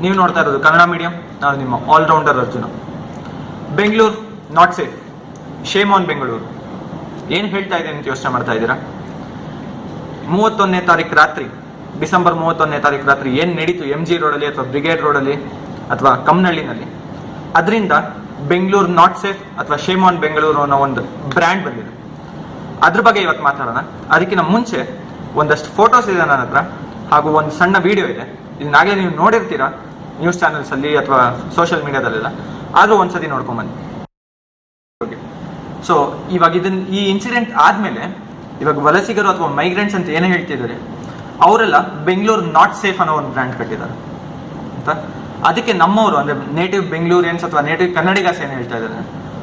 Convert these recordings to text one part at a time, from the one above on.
ನೀವು ನೋಡ್ತಾ ಇರೋದು ಕನ್ನಡ ಮೀಡಿಯಂ. ನಾನು ನಿಮ್ಮ allrounder Arjuna. Bengaluru not safe, shame on Bengaluru. ಏನು ಹೇಳ್ತಾ ಇದೆ ಅಂತ ಯೋಚನೆ ಮಾಡ್ತಾ ಇದ್ದೀರಾ? 31ನೇ ತಾರೀಕು ರಾತ್ರಿ, ಡಿಸೆಂಬರ್ 31ನೇ ತಾರೀಕು ರಾತ್ರಿ ಏನು ನಡೀತು MG ರೋಡಲ್ಲಿ ಅಥವಾ ಬ್ರಿಗೇಡ್ ರೋಡಲ್ಲಿ ಅಥವಾ ಕಮ್ಮನಹಳ್ಳಿನಲ್ಲಿ, ಅದರಿಂದ ಬೆಂಗಳೂರು ನಾಟ್ ಸೇಫ್ ಅಥವಾ ಶೇಮ್ ಆನ್ ಬೆಂಗಳೂರು ಅನ್ನೋ ಒಂದು ಬ್ರ್ಯಾಂಡ್ ಬಂದಿದೆ. ಅದ್ರ ಬಗ್ಗೆ ಇವತ್ತು ಮಾತಾಡೋಣ. ಅದಕ್ಕಿಂತ ಮುಂಚೆ ಒಂದಷ್ಟು ಫೋಟೋಸ್ ಇದೆ ನನ್ನ ಹತ್ರ, ಹಾಗೂ ಒಂದು ಸಣ್ಣ ವಿಡಿಯೋ ಇದೆ. ಇದನ್ನಾಗಲೇ ನೀವು ನೋಡಿರ್ತೀರಾ ನ್ಯೂಸ್ ಚಾನೆಲ್ಸಲ್ಲಿ ಅಥವಾ ಸೋಷಿಯಲ್ ಮೀಡಿಯಾದಲ್ಲೆಲ್ಲ, ಆದರೂ ಒಂದ್ಸತಿ ನೋಡ್ಕೊಂಬನ್ನಿ. ಸೊ ಇವಾಗ ಈ ಇನ್ಸಿಡೆಂಟ್ ಆದಮೇಲೆ ಇವಾಗ ವಲಸಿಗರು ಅಥವಾ ಮೈಗ್ರೆಂಟ್ಸ್ ಅಂತ ಏನೇ ಹೇಳ್ತಿದ್ದಾರೆ, ಅವರೆಲ್ಲ ಬೆಂಗಳೂರು ನಾಟ್ ಸೇಫ್ ಅನ್ನೋ ಒಂದು ಬ್ರ್ಯಾಂಡ್ ಕಟ್ಟಿದ್ದಾರೆ ಅಂತ. ಅದಕ್ಕೆ ನಮ್ಮವರು ಅಂದರೆ ನೇಟಿವ್ ಬೆಂಗಳೂರಿಯನ್ಸ್ ಅಥವಾ ನೇಟಿವ್ ಕನ್ನಡಿಗಸ್ ಏನು ಹೇಳ್ತಾ ಇದ್ದಾರೆ,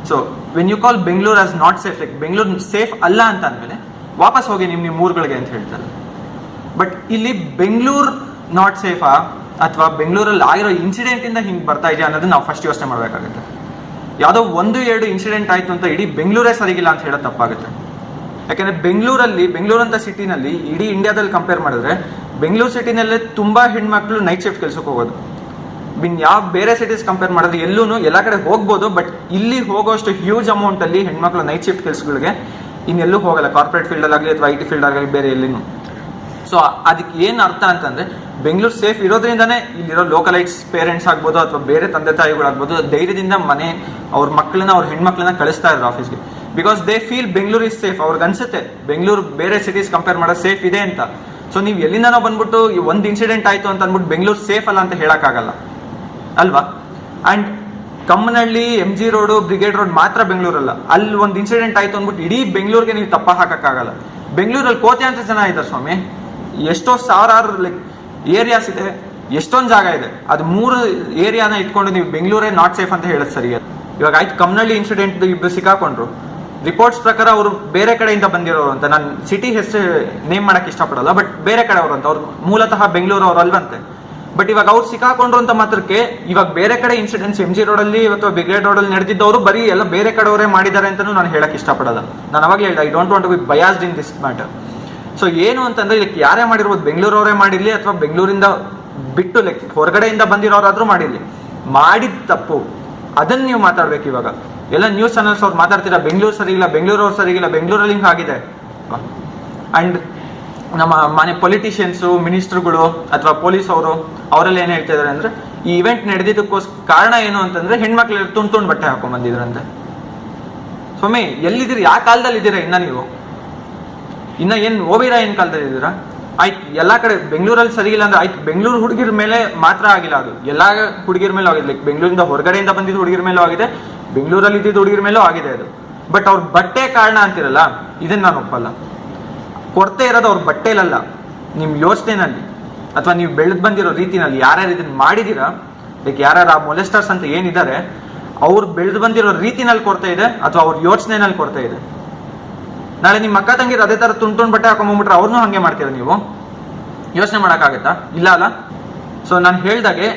so when you call Bengaluru as not safe, like Bengaluru safe ಅಲ್ಲ ಅಂತ ಅಂದಮೇಲೆ ವಾಪಸ್ ಹೋಗಿ ನಿಮ್ಮ ಊರುಗಳಿಗೆ ಅಂತ ಹೇಳ್ತಾರೆ. ಬಟ್ ಇಲ್ಲಿ ಬೆಂಗಳೂರು ನಾಟ್ ಸೇಫಾ ಅಥವಾ ಬೆಂಗಳೂರಲ್ಲಿ ಆಗಿರೋ ಇನ್ಸಿಡೆಂಟಿಂದ ಹಿಂಗೆ ಬರ್ತಾ ಇದೆಯಾ ಅನ್ನೋದನ್ನ ನಾವು ಫಸ್ಟ್ ಯೋಚನೆ ಮಾಡಬೇಕಾಗುತ್ತೆ. ಯಾವುದೋ 1-2 ಇನ್ಸಿಡೆಂಟ್ ಆಯಿತು ಅಂತ ಇಡೀ ಬೆಂಗಳೂರೇ ಸರಿಗಿಲ್ಲ ಅಂತ ಹೇಳೋದು ತಪ್ಪಾಗುತ್ತೆ. ಯಾಕೆಂದರೆ ಬೆಂಗಳೂರು ಅಂತ ಸಿಟಿನಲ್ಲಿ ಇಡೀ ಇಂಡಿಯಾದಲ್ಲಿ ಕಂಪೇರ್ ಮಾಡಿದ್ರೆ ಬೆಂಗಳೂರು ಸಿಟಿನಲ್ಲೇ ತುಂಬ ಹೆಣ್ಮಕ್ಳು ನೈಟ್ ಶಿಫ್ಟ್ ಕೆಲ್ಸಕ್ಕೆ ಹೋಗೋದು. ಯಾವ ಬೇರೆ ಸಿಟೀಸ್ ಕಂಪೇರ್ ಮಾಡಿದ್ರೆ ಎಲ್ಲ ಕಡೆ ಹೋಗ್ಬೋದು, ಬಟ್ ಇಲ್ಲಿ ಹೋಗೋಷ್ಟು ಹ್ಯೂಜ್ ಅಮೌಂಟಲ್ಲಿ ಹೆಣ್ಮಕ್ಳು ನೈಟ್ ಶಿಫ್ಟ್ ಕೆಲಸಗಳಿಗೆ ಇನ್ನೆಲ್ಲೂ ಹೋಗಲ್ಲ, ಕಾರ್ಪೊರೇಟ್ ಫೀಲ್ಡಲ್ಲಾಗಲಿ ಅಥವಾ IT ಫೀಲ್ಡಾಗಲಿ ಬೇರೆ ಎಲ್ಲಿನೂ. ಸೊ ಅದಕ್ಕೆ ಏನು ಅರ್ಥ ಅಂತಂದರೆ, ಬೆಂಗಳೂರು ಸೇಫ್ ಇರೋದ್ರಿಂದನೇ ಇಲ್ಲಿರೋ ಲೋಕಲೈಟ್ಸ್ ಪೇರೆಂಟ್ಸ್ ಆಗ್ಬೋದು ಅಥವಾ ಬೇರೆ ತಂದೆ ತಾಯಿಗಳಾಗ್ಬೋದು ಧೈರ್ಯದಿಂದ ಅವ್ರ ಮಕ್ಕಳನ್ನ, ಅವ್ರ ಹೆಣ್ಮಕ್ಳನ್ನ ಕಳಿಸ್ತಾ ಇದ್ರು ಆಫೀಸ್ಗೆ. Because they feel Bengaluru is safe. ಅವ್ರಿಗೆ ಅನ್ಸುತ್ತೆ ಬೆಂಗಳೂರು ಬೇರೆ ಸಿಟೀಸ್ ಕಂಪೇರ್ ಮಾಡೋದು ಸೇಫ್ ಇದೆ ಅಂತ. ಸೊ ನೀವು ಎಲ್ಲಿಂದನೋ ಬಂದ್ಬಿಟ್ಟು ಒಂದು ಇನ್ಸಿಡೆಂಟ್ ಆಯಿತು ಅಂತ ಅಂದ್ಬಿಟ್ಟು ಬೆಂಗಳೂರು ಸೇಫ್ ಅಲ್ಲ ಅಂತ ಹೇಳೋಕ್ಕಾಗಲ್ಲ ಅಲ್ವಾ? And Kammanahalli, MG road, brigade road ಮಾತ್ರ ಬೆಂಗಳೂರಲ್ಲ. ಅಲ್ಲಿ ಒಂದು ಇನ್ಸಿಡೆಂಟ್ ಆಯಿತು ಅಂದ್ಬಿಟ್ಟು ಇಡೀ ಬೆಂಗಳೂರಿಗೆ ನೀವು ತಪ್ಪ ಹಾಕೋಕ್ಕಾಗಲ್ಲ. ಬೆಂಗಳೂರಲ್ಲಿ ಕೋಟ್ಯಾಂತರ ಜನ ಇದ್ದಾರೆ ಸ್ವಾಮಿ, ಎಷ್ಟೋ ಸಾವಿರಾರು ಲೈಕ್ ಏರಿಯಾಸ್ ಇದೆ, ಎಷ್ಟೊಂದು ಜಾಗ ಇದೆ. ಅದು 3 ಏರಿಯಾನ ಇಟ್ಕೊಂಡು ನೀವು ಬೆಂಗಳೂರೇ ನಾಟ್ ಸೇಫ್ ಅಂತ ಹೇಳೋದು ಸರಿ. ಇವಾಗ ಆಯ್ತು, ಕಮ್ಮನಹಳ್ಳಿ ಇನ್ಸಿಡೆಂಟ್ ಇಬ್ಬರು ಸಿಕ್ಕಾಕೊಂಡ್ರು. ರಿಪೋರ್ಟ್ಸ್ ಪ್ರಕಾರ ಅವರು ಬೇರೆ ಕಡೆಯಿಂದ ಬಂದಿರೋರು ಅಂತ. ನಾನು ಸಿಟಿ ಹೆಸರು ನೇಮ್ ಮಾಡಕ್ಕೆ ಇಷ್ಟಪಡಲ್ಲ, ಬಟ್ ಬೇರೆ ಕಡೆ ಅವರು ಅಂತ. ಅವ್ರು ಮೂಲತಃ ಬೆಂಗಳೂರು ಅವರು ಅಲ್ವಂತೆ. ಬಟ್ ಇವಾಗ ಅವ್ರು ಸಿಕ್ಕಾಕೊಂಡ್ರು ಅಂತ ಮಾತ್ರಕ್ಕೆ ಇವಾಗ ಬೇರೆ ಕಡೆ ಇನ್ಸಿಡೆಂಟ್ಸ್ MG ರೋಡಲ್ಲಿ ಅಥವಾ ಬ್ರಿಗೇಡ್ ರೋಡಲ್ಲಿ ನಡೆದಿದ್ದವರು ಬರೀ ಎಲ್ಲ ಬೇರೆ ಕಡೆಯವರೇ ಮಾಡಿದ್ದಾರೆ ಅಂತಲೂ ನಾನು ಹೇಳಕ್ಕೆ ಇಷ್ಟಪಡಲ್ಲ. ನಾನು ಅವಾಗಲೇ ಹೇಳಿದೆ, I don't want to be biased in this matter. So ಏನು ಅಂತಂದ್ರೆ, ಇದಕ್ಕೆ ಯಾರೇ ಮಾಡಿರ್ಬೋದು, ಬೆಂಗಳೂರವರೇ ಮಾಡಿರಲಿ ಅಥವಾ ಬೆಂಗಳೂರಿಂದ ಬಿಟ್ಟು ಲೈಕ್ ಹೊರಗಡೆಯಿಂದ ಬಂದಿರೋರಾದ್ರೂ ಮಾಡಿರಲಿ, ಮಾಡಿದ ತಪ್ಪು ಅದನ್ನ ನೀವು ಮಾತಾಡ್ಬೇಕು. ಇವಾಗ ಎಲ್ಲ ನ್ಯೂಸ್ ಚಾನಲ್ಸ್ ಅವ್ರು ಮಾತಾಡ್ತೀರಾ ಬೆಂಗಳೂರು ಸರಿಗಿಲ್ಲ, ಬೆಂಗಳೂರವ್ರು ಸರಿಗಿಲ್ಲ, ಬೆಂಗಳೂರಲ್ಲಿ ಹಿಂಗೆ ಆಗಿದೆ. ಅಂಡ್ ನಮ್ಮ ಮನೆ ಪೊಲಿಟಿಷಿಯನ್ಸು, ಮಿನಿಸ್ಟ್ರುಗಳು ಅಥವಾ ಪೊಲೀಸ್ ಅವರೆಲ್ಲ ಏನು ಹೇಳ್ತಾ ಇದಾರೆ ಅಂದ್ರೆ, ಈ ಇವೆಂಟ್ ನಡೆದಿದ್ದಕ್ಕೋಸ್ಕರ ಕಾರಣ ಏನು ಅಂತಂದ್ರೆ ಹೆಣ್ಮಕ್ಳು ತುಂಡು ಬಟ್ಟೆ ಹಾಕೊಂಡ್ ಬಂದಿದ್ರಂತೆ. ಸ್ವಾಮಿ ಎಲ್ಲಿದ್ದೀರಿ? ಯಾವ ಕಾಲದಲ್ಲಿ ಇದ್ದೀರಾ ನೀವು? ಇನ್ನ ಏನು ಓಬಿರಾ ಏನ್ ಕಾಲದಲ್ಲಿ ಇದ್ದೀರಾ? ಆಯ್ತು, ಎಲ್ಲಾ ಕಡೆ ಬೆಂಗಳೂರಲ್ಲಿ ಸರಿಗಿಲ್ಲ ಅಂದ್ರೆ ಆಯ್ತು, ಬೆಂಗಳೂರು ಹುಡುಗಿರ ಮೇಲೆ ಮಾತ್ರ ಆಗಿಲ್ಲ, ಅದು ಎಲ್ಲಾ ಹುಡುಗಿರ ಮೇಲೂ ಆಗಿದೆ. ಲೈಕ್ ಬೆಂಗಳೂರಿಂದ ಹೊರಗಡೆಯಿಂದ ಬಂದಿದ್ದು ಹುಡುಗಿರ ಮೇಲೂ ಆಗಿದೆ, ಬೆಂಗಳೂರಲ್ಲಿ ಇದ್ದಿದ್ದು ಹುಡುಗಿರ ಮೇಲೂ ಆಗಿದೆ ಅದು. ಬಟ್ ಅವ್ರ ಬಟ್ಟೆ ಕಾರಣ ಅಂತಿರಲ್ಲ, ಇದನ್ನ ನಾನು ಒಪ್ಪಲ್ಲ. ಕೊರತೆ ಇರೋದು ಅವ್ರ ಬಟ್ಟೆಲಲ್ಲ, ನಿಮ್ಮ ಯೋಚನೆನಲ್ಲಿ ಅಥವಾ ನೀವು ಬೆಳೆದು ಬಂದಿರೋ ರೀತಿನಲ್ಲಿ. ಯಾರ್ಯಾರು ಇದನ್ನ ಮಾಡಿದೀರಾ, ಲೈಕ್ ಯಾರ್ಯಾರು ಆ ಮೊಲೆಸ್ಟರ್ಸ್ ಅಂತ ಏನಿದ್ದಾರೆ, ಅವ್ರು ಬೆಳೆದು ಬಂದಿರೋ ರೀತಿನಲ್ಲಿ ಕೊರತೆ ಇದೆ ಅಥವಾ ಅವ್ರ ಯೋಚನೆನಲ್ಲಿ ಕೊರತೆ ಇದೆ. ನಾಳೆ ನಿಮ್ಮ ಅಕ್ಕ ತಂಗಿರು ಅದೇ ಥರ ತುಂಡು ಬಟ್ಟೆ ಹಾಕೊಂಡ್ಬಿಟ್ರೆ ಅವ್ರನ್ನೂ ಹಾಗೆ ಮಾಡ್ತೀರಾ ನೀವು? ಯೋಚನೆ ಮಾಡೋಕ್ಕಾಗತ್ತಾ? ಇಲ್ಲ ಅಲ್ಲ. ಸೊ ನಾನು ಹೇಳ್ದಾಗೆ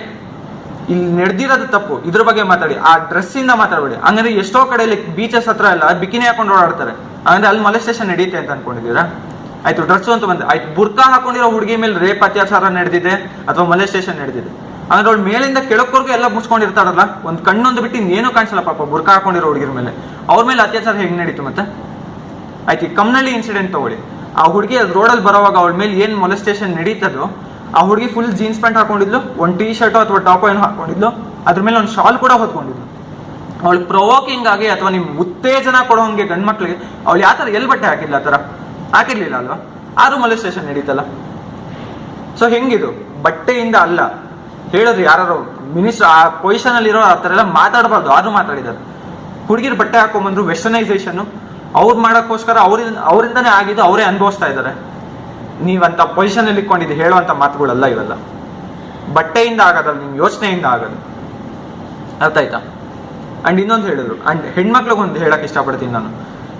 ಇಲ್ಲಿ ನಡೆದಿರೋದು ತಪ್ಪು, ಇದ್ರ ಬಗ್ಗೆ ಮಾತಾಡಿ, ಆ ಡ್ರೆಸ್ಸಿಂದ ಮಾತಾಡಬೇಡಿ. ಹಂಗಂದ್ರೆ ಎಷ್ಟೋ ಕಡೆ ಲೈಕ್ ಬೀಚಸ್ ಹತ್ರ ಎಲ್ಲ ಬಿಕಿನಿ ಹಾಕೊಂಡು ಓಡಾಡ್ತಾರೆ, ಹಂಗಂದ್ರೆ ಅಲ್ಲಿ ಮೊಲೆಸ್ಟೇಷನ್ ನಡೆಯುತ್ತೆ ಅಂತ ಅನ್ಕೊಂಡಿದ್ದೀರಾ? ಆಯ್ತು, ಡ್ರೆಸ್ ಅಂತ ಬಂದ್ರೆ ಆಯ್ತು, ಬುರ್ಕಾ ಹಾಕೊಂಡಿರೋ ಹುಡುಗಿ ಮೇಲೆ ರೇಪ್ ಅತ್ಯಾಚಾರ ನಡೆದಿದೆ ಅಥವಾ ಮೊಲೆಸ್ಟೇಷನ್ ನಡೆದಿದೆ, ಅಂದ್ರೆ ಅವ್ಳ ಮೇಲಿಂದ ಕೆಳಕ್ವರೆಗೂ ಎಲ್ಲ ಮುಚ್ಕೊಂಡಿರ್ತಾರಲ್ಲ, ಒಂದು ಕಣ್ಣೊಂದು ಬಿಟ್ಟು ಇನ್ನೇನು ಕಾಣಿಸಲ್ಲ ಪಾಪ ಬುರ್ಕಾ ಹಾಕೊಂಡಿರೋ ಹುಡುಗಿರ ಮೇಲೆ. ಅವ್ರ ಮೇಲೆ ಅತ್ಯಾಚಾರ ಹೆಂಗ್ ನಡೀತು ಮತ್ತೆ? ಆಯ್ತು, ಈ ಕಮ್ಮನಹಳ್ಳಿ ಇನ್ಸಿಡೆಂಟ್ ತಗೊಳ್ಳಿ. ಆ ಹುಡುಗಿ ಅದು ರೋಡಲ್ಲಿ ಬರೋವಾಗ ಅವಳ ಮೇಲೆ ಏನು ಮೊಲೆಸ್ಟೇಷನ್ ನಡೀತದೋ, ಆ ಹುಡುಗಿ ಫುಲ್ ಜೀನ್ಸ್ ಪ್ಯಾಂಟ್ ಹಾಕೊಂಡಿದ್ಲು, ಒಂದು ಟೀ ಶರ್ಟು ಅಥವಾ ಟಾಪೋ ಏನೋ ಹಾಕೊಂಡಿದ್ಲು, ಅದ್ರ ಮೇಲೆ ಒಂದು ಶಾಲ್ ಕೂಡ ಹೊತ್ಕೊಂಡಿದ್ಲು. ಅವಳಿಗೆ ಪ್ರೊವೋಕಿಂಗ್ ಆಗಿ ಅಥವಾ ನಿಮ್ ಉತ್ತೇಜನ ಕೊಡೋಂಗೆ ಗಂಡು ಮಕ್ಳಿಗೆ ಅವಳು ಯಾವ ಥರ ಎಲ್ಲಿ ಬಟ್ಟೆ ಹಾಕಿಲ್ಲ, ಆ ಥರ ಹಾಕಿರ್ಲಿಲ್ಲ ಅಲ್ವಾ? ಆದ್ರೂ ಮೊಲೆಸ್ಟೇಷನ್ ನಡೀತಲ್ಲ. ಸೊ ಹೆಂಗಿದು? ಬಟ್ಟೆಯಿಂದ ಅಲ್ಲ ಹೇಳಿದ್ರು ಯಾರು ಮಿನಿಸ್ಟರ್ ಆ ಪೊಸಿಷನ್ ಅಲ್ಲಿ ಇರೋ ಆ ಥರ ಎಲ್ಲ ಮಾತಾಡಬಾರ್ದು, ಆದ್ರೂ ಮಾತಾಡಿದ್ದಾರೆ. ಹುಡುಗಿರು ಬಟ್ಟೆ ಹಾಕೊಂಡ್ಬಂದ್ರು, ವೆಸ್ಟರ್ನೈಸೇಷನ್ ಅವ್ರು ಮಾಡೋಕ್ಕೋಸ್ಕರ ಅವರಿಂದನೇ ಆಗಿದ್ದು, ಅವರೇ ಅನುಭವಿಸ್ತಾ ಇದ್ದಾರೆ. ನೀವಂತ ಪೊಸಿಷನ್ ಅಲ್ಲಿ ಇಟ್ಕೊಂಡಿದ್ದು ಹೇಳುವಂತ ಮಾತುಗಳಲ್ಲ ಇವೆಲ್ಲ. ಬಟ್ಟೆಯಿಂದ ಆಗೋದಲ್ಲ, ನಿಮ್ ಯೋಚನೆಯಿಂದ ಆಗೋದು. ಅರ್ಥ ಆಯ್ತಾ? ಅಂಡ್ ಇನ್ನೊಂದು ಹೇಳಿದ್ರು, ಅಂಡ್ ಹೆಣ್ಮಕ್ಳಿಗೊಂದು ಹೇಳಕ್ ಇಷ್ಟಪಡ್ತೀನಿ ನಾನು.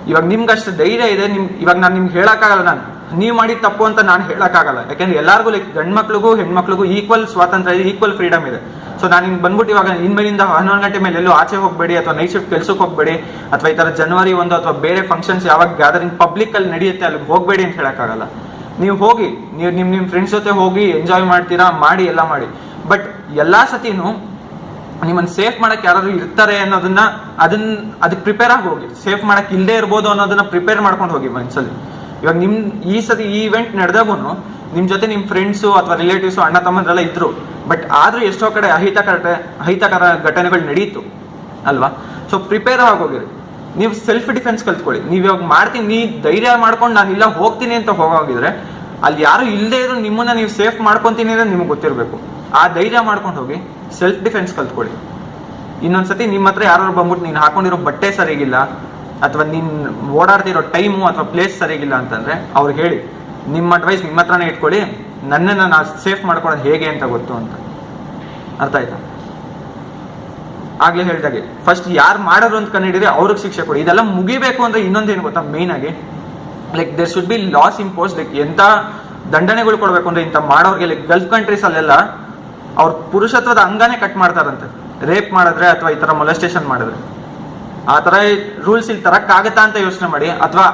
ಇವಾಗ ನಿಮ್ಗೆ ಅಷ್ಟು ಧೈರ್ಯ ಇದೆ, ಇವಾಗ ನಾನು ನಿಮ್ಗೆ ಹೇಳಕ್ಕಾಗಲ್ಲ, ನೀವು ಮಾಡಿದ ತಪ್ಪು ಅಂತ ನಾನು ಹೇಳಕ್ಕಾಗಲ್ಲ. ಯಾಕೆಂದ್ರೆ ಎಲ್ಲರಿಗೂ ಲೈಕ್ ಗಂಡು ಮಕ್ಳಿಗೂ ಹೆಣ್ಮಕ್ಳಿಗೂ ಈಕ್ವಲ್ ಸ್ವಾತಂತ್ರ್ಯ ಇದೆ, ಈಕ್ವಲ್ ಫ್ರೀಡಮ್ ಇದೆ. ಸೊ ನಾನು ಹಿಂಗೆ ಬಂದ್ಬಿಟ್ಟು ಇವಾಗ ಇನ್ಮೇಲಿಂದ 11 ಗಂಟೆ ಮೇಲೆ ಎಲ್ಲೂ ಆಚೆ ಹೋಗಬೇಡಿ ಅಥವಾ ನೈಟ್ ಶಿಫ್ಟ್ ಕೆಲ್ಸಕ್ಕೆ ಹೋಗಬೇಡಿ ಅಥವಾ ಈ ಥರ ಜನವರಿ 1 ಅಥವಾ ಬೇರೆ ಫಂಕ್ಷನ್ಸ್ ಯಾವಾಗ ಗ್ಯಾದರಿಂಗ್ ಪಬ್ಲಿಕ್ ಅಲ್ಲಿ ನಡೆಯುತ್ತೆ ಅಲ್ಲಿಗೆ ಹೋಗಬೇಡಿ ಅಂತ ಹೇಳಕ್ಕಾಗಲ್ಲ. ನೀವು ಹೋಗಿ, ನೀವು ನಿಮ್ಮ ಫ್ರೆಂಡ್ಸ್ ಜೊತೆ ಹೋಗಿ ಎಂಜಾಯ್ ಮಾಡ್ತೀರಾ, ಮಾಡಿ ಎಲ್ಲ ಮಾಡಿ. ಬಟ್ ಎಲ್ಲಾ ಸತಿನೂ ನಿಮ್ಮನ್ನು ಸೇಫ್ ಮಾಡಕ್ಕೆ ಯಾರು ಇರ್ತಾರೆ ಅನ್ನೋದನ್ನ ಅದಕ್ಕೆ ಪ್ರಿಪೇರ್ ಆಗಿ ಹೋಗಿ. ಸೇಫ್ ಮಾಡಕ್ ಇಲ್ಲದೆ ಇರ್ಬೋದು ಅನ್ನೋದನ್ನ ಪ್ರಿಪೇರ್ ಮಾಡ್ಕೊಂಡು ಹೋಗಿ ಮನಸ್ಸಲ್ಲಿ. ಇವಾಗ ಈ ಸತಿ ಈ ಇವೆಂಟ್ ನಡೆದಾಗೂ ನಿಮ್ ಜೊತೆ ನಿಮ್ ಫ್ರೆಂಡ್ಸು ಅಥವಾ ರಿಲೇಟಿವ್ಸು ಅಣ್ಣ ತಮ್ಮಂದ್ರೆಲ್ಲ ಇದ್ರು, ಬಟ್ ಆದ್ರೂ ಎಷ್ಟೋ ಕಡೆ ಅಹಿತಕರ ಘಟನೆಗಳು ನಡೀತು ಅಲ್ವಾ. ಸೊ ಪ್ರಿಪೇರ್ ಆಗೋಗಿರಿ. ನೀವು ಸೆಲ್ಫ್ ಡಿಫೆನ್ಸ್ ಕಲ್ತ್ಕೊಳ್ಳಿ. ನೀವು ಇವಾಗ ಮಾಡ್ತೀನಿ, ನೀ ಧೈರ್ಯ ಮಾಡ್ಕೊಂಡು ನಾನು ಇಲ್ಲ ಹೋಗ್ತೀನಿ ಅಂತ ಹೋಗೋಗಿದ್ರೆ ಅಲ್ಲಿ ಯಾರು ಇಲ್ಲದೆ ಇದ್ರು ನಿಮ್ಮನ್ನ ನೀವು ಸೇಫ್ ಮಾಡ್ಕೊಂತೀನಿ ಅಂದ್ರೆ ನಿಮ್ಗೆ ಗೊತ್ತಿರಬೇಕು. ಆ ಧೈರ್ಯ ಮಾಡ್ಕೊಂಡು ಹೋಗಿ ಸೆಲ್ಫ್ ಡಿಫೆನ್ಸ್ ಕಲ್ತ್ಕೊಳ್ಳಿ. ಇನ್ನೊಂದ್ಸತಿ ನಿಮ್ಮ ಹತ್ರ ಯಾರು ಬಂದ್ಬಿಟ್ಟು ನೀನು ಹಾಕೊಂಡಿರೋ ಬಟ್ಟೆ ಸರಿಗಿಲ್ಲ ಅಥವಾ ನೀನ್ ಓಡಾಡ್ತಿರೋ ಟೈಮು ಅಥವಾ ಪ್ಲೇಸ್ ಸರಿಗಿಲ್ಲ ಅಂತಂದ್ರೆ ಅವ್ರಿಗೆ ಹೇಳಿ, ನಿಮ್ಮ ಅಡ್ವೈಸ್ ನಿಮ್ಮ ಹತ್ರನೇ ಇಟ್ಕೊಳ್ಳಿ, ನನ್ನನ್ನು ನಾನು ಸೇಫ್ ಮಾಡ್ಕೊಳ್ಳೋದು ಹೇಗೆ ಅಂತ ಗೊತ್ತು ಅಂತ. ಅರ್ಥ ಆಯ್ತಾ? ಆಗ್ಲೇ ಹೇಳ್ದಾಗೆ ಫಸ್ಟ್ ಯಾರು ಮಾಡೋರು ಅಂತ ಕಂಡಿಡಿದ್ರೆ ಅವ್ರಿಗೆ ಶಿಕ್ಷೆ ಕೊಡಿ. ಇದೆಲ್ಲ ಮುಗಿಬೇಕು ಅಂದ್ರೆ ಇನ್ನೊಂದೇನು ಗೊತ್ತಾ, ಮೇನ್ ಆಗಿ like there should be laws impose. Like ಎಂತ ದಂಡನೆಗಳು ಕೊಡ್ಬೇಕು ಅಂದ್ರೆ ಇಂಥ ಮಾಡೋರಿಗೆ, ಲೈಕ್ ಗಲ್ಫ್ ಕಂಟ್ರೀಸ್ ಅಲ್ಲೆಲ್ಲ ಅವ್ರ ಪುರುಷತ್ವದ ಅಂಗನೇ ಕಟ್ ಮಾಡ್ತಾರಂತೆ ರೇಪ್ ಮಾಡಿದ್ರೆ ಅಥವಾ ಈ ತರ ಮೊಲೆಸ್ಟೇಷನ್ ಮಾಡಿದ್ರೆ. ಆ ತರ ರೂಲ್ಸ್ ಇಲ್ಲಿ ತರಕ್ಕಾಗತ್ತಾ ಅಂತ ಯೋಚನೆ ಮಾಡಿ, ಅಥವಾ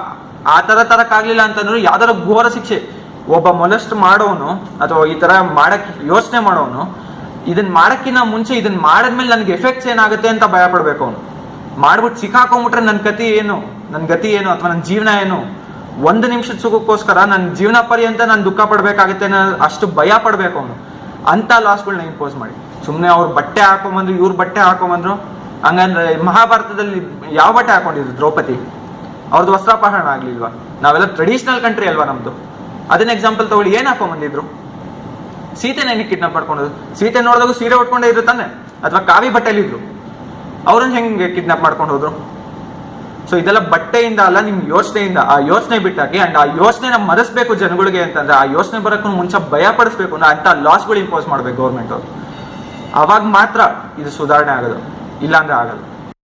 ಆ ತರ ತರಕ್ಕಾಗ್ಲಿಲ್ಲ ಅಂತಂದ್ರು ಯಾವ್ದಾರ ಘೋರ ಶಿಕ್ಷೆ. ಒಬ್ಬ ಮೊಲೆಸ್ಟ್ ಮಾಡೋನು ಅಥವಾ ಈ ತರ ಮಾಡಕ್ ಯೋಚನೆ ಮಾಡೋನು ಇದನ್ನ ಮಾಡಕ್ಕಿಂತ ಮುಂಚೆ ಇದನ್ನ ಮಾಡಿದ್ಮೇಲೆ ನನ್ಗೆ ಎಫೆಕ್ಟ್ಸ್ ಏನಾಗುತ್ತೆ ಅಂತ ಭಯ ಪಡ್ಬೇಕು. ಅವನು ಮಾಡ್ಬಿಟ್ಟು ಸಿಕ್ಕಾಕೊಂಡ್ಬಿಟ್ರೆ ನನ್ನ ಗತಿ ಏನು ಅಥವಾ ನನ್ನ ಜೀವನ ಏನು, ಒಂದು ನಿಮಿಷದ ಸುಖಕ್ಕೋಸ್ಕರ ನನ್ನ ಜೀವನ ಪರ್ಯಂತ ನಾನು ದುಃಖ ಪಡ್ಬೇಕಾಗುತ್ತೆ ಅನ್ನೋ ಅಷ್ಟು ಭಯ ಪಡ್ಬೇಕು ಅವನು. ಅಂತ ಲಾಸ್ಗಳನ್ನ ಇಂಪೋಸ್ ಮಾಡಿ. ಸುಮ್ಮನೆ ಅವ್ರು ಬಟ್ಟೆ ಹಾಕೊಂಬಂದ್ರು, ಇವ್ರ ಬಟ್ಟೆ ಹಾಕೊಂಬಂದ್ರು. ಹಂಗಂದ್ರೆ ಮಹಾಭಾರತದಲ್ಲಿ ಯಾವ ಬಟ್ಟೆ ಹಾಕೊಂಡಿದ್ರು ದ್ರೌಪದಿ? ಅವ್ರದ್ದು ವಸ್ತ್ರಾಪಹರಣ ಆಗ್ಲಿಲ್ವಾ? ನಾವೆಲ್ಲ ಟ್ರೆಡಿಷನಲ್ ಕಂಟ್ರಿ ಅಲ್ವಾ ನಮ್ದು. ಅದನ್ನ ಎಕ್ಸಾಂಪಲ್ ತಗೊಳ್ಳಿ, ಏನ್ ಹಾಕೊಂಬಂದಿದ್ರು? ಸೀತೆನ ಏನಕ್ಕೆ ಕಿಡ್ನಾಪ್ ಮಾಡ್ಕೊಂಡೋದು? ಸೀತೆ ನೋಡಿದಾಗ ಸೀರೆ ಉಟ್ಕೊಂಡೇ ಇದ್ರು ತಾನೆ, ಅಥವಾ ಕಾವಿ ಬಟ್ಟೆಲಿ ಇದ್ರು. ಅವ್ರನ್ನ ಹೆಂಗೆ ಕಿಡ್ನಾಪ್ ಮಾಡ್ಕೊಂಡು ಹೋದ್ರು? ಸೊ ಇದೆಲ್ಲ ಬಟ್ಟೆಯಿಂದ ಅಲ್ಲ, ನಿಮ್ ಯೋಚನೆಯಿಂದ. ಆ ಯೋಚನೆ ಬಿಟ್ಟಾಕಿ ಅಂಡ್ ಆ ಯೋಚನೆನ ಮರೆಸ್ಬೇಕು ಜನಗಳಿಗೆ ಅಂತಂದ್ರೆ, ಆ ಯೋಚನೆ ಬರೋಕ್ಕೂ ಮುಂಚೆ ಭಯ ಪಡಿಸ್ಬೇಕು ಅಂದ್ರೆ ಅಂತ ಲಾಸ್ಗಳು ಇಂಪೋಸ್ ಮಾಡ್ಬೇಕು ಗೌರ್ಮೆಂಟ್ ಅವರು. ಅವಾಗ ಮಾತ್ರ ಇದು ಸುಧಾರಣೆ ಆಗೋದು, ಇಲ್ಲಾಂದ್ರೆ ಆಗಲ್ಲ.